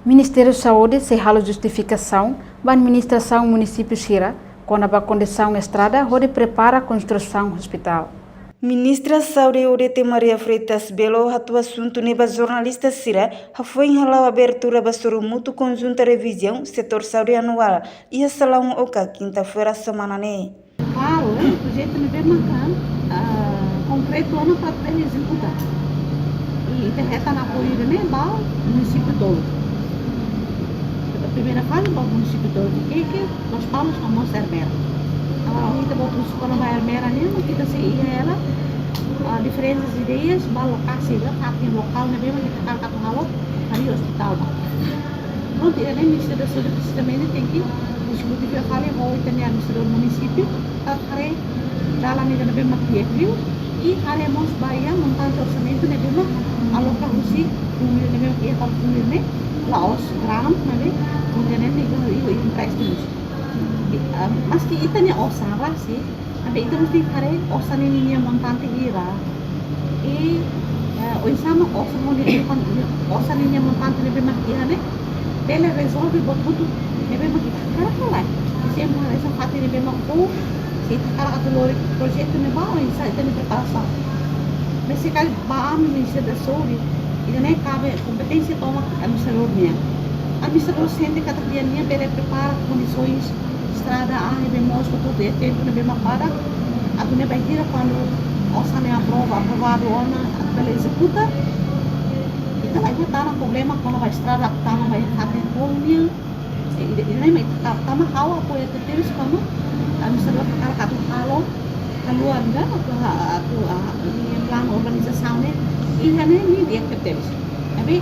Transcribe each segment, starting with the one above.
Ministério da Saúde se rala justificação da administração município Xira, quando a condição estrada onde prepara a construção do hospital. Ministra da Saúde Odete Maria Freitas Belo hatu assunto neba jornalista Sira foi enhalau abertura basuru mutu conjunta revisão setor saúde anual e a salão oca quinta-feira semana ne. Claro, o projeto não vem marcar concreto ano para poder executar. E tem reta na apoio de Nebal, município todo. A primeira fase para o município todo, que nós falamos com a moça Hermera. A gente botou isso quando vai Hermera, né? Que tá se ela, diferentes ideias, para local, se lá tem local, né? Mesmo que tá catando ali hospital. Não tem nem Ministério da Saúde, também tem que o executivo já fala em tem a Ministério do município, tá para dar lá nega na mesma viu? E haremos Bahia montante orçamento né? Mesmo alocar o si, o mesmo que é para o né? Lá os grant, né? O empréstimos. Mas que itu ni osara sih, tapi itu mesti kare osan ini montante ira. E o sama osan ini osan ini montante lebih makia ne, bela resolve botutu lebih makia. Cara lah, sempre essa parte lebih maku, se cara atolori projeto ne ba, isso itu ne preparação. Mas se kali ba Ministério da Saúde, itu ne cabe competência toma administradornya. Administrador sente kata dia nia bela prepara condições estrada bemos tudo é tempo na mesma para a dona vai tirar quando orçamento aprovado ona ela executa então aí tá no problema quando vai estrada tá não vai fazer colônia e nem mais tá mais hawa apoio que temos como a administrador cara catu halo keluar enggak a plano organização né e nem dia que temos tapi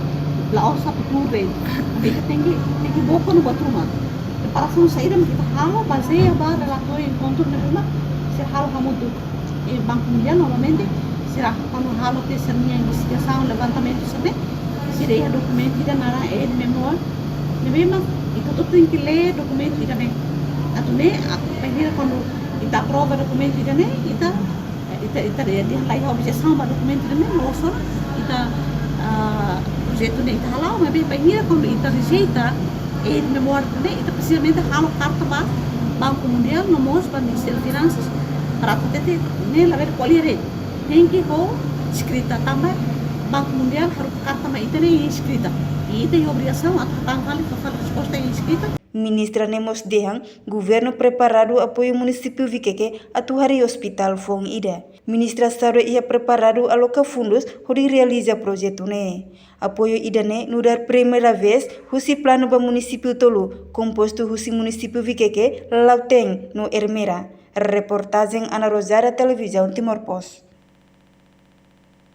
lá orça tudo bem tem que boca no outro lado preparação saída kita halo baseia ba relatório encontro na se halo hamudu e Banco Mundial normalmente será quando halo ter minha investigação levantamento sabe se der documento ida nara memória mesmo itu tudo tem que ler documento ida né atune primeiro quando ita aprova documento ida né ita dia lai objeção ba documento ida né nossa ita projeto né ita halo mas primeiro quando ita rejeita memória também, então precisamente halo carta para Banco Mundial, nomos para Ministério de Finanças, para poder ter, né, lá ver qual é tem que ho escrita também, Banco Mundial harus carta mas itu nem escrita, e tem obrigação a tanggal para fazer resposta em escrita. Ministra Nemos Dehang, governo preparado apoio município Vikeke atuari hospital Fong Ida. Ministra Saúde ia preparado alocar fundos para realizar projeto ne. Apoio Ida ne nudar primeira vez husi plano ba município Tolu, composto husi município Vikeke Lauteng no Hermera. Reportagem Ana Rosária Televisão Timor Post.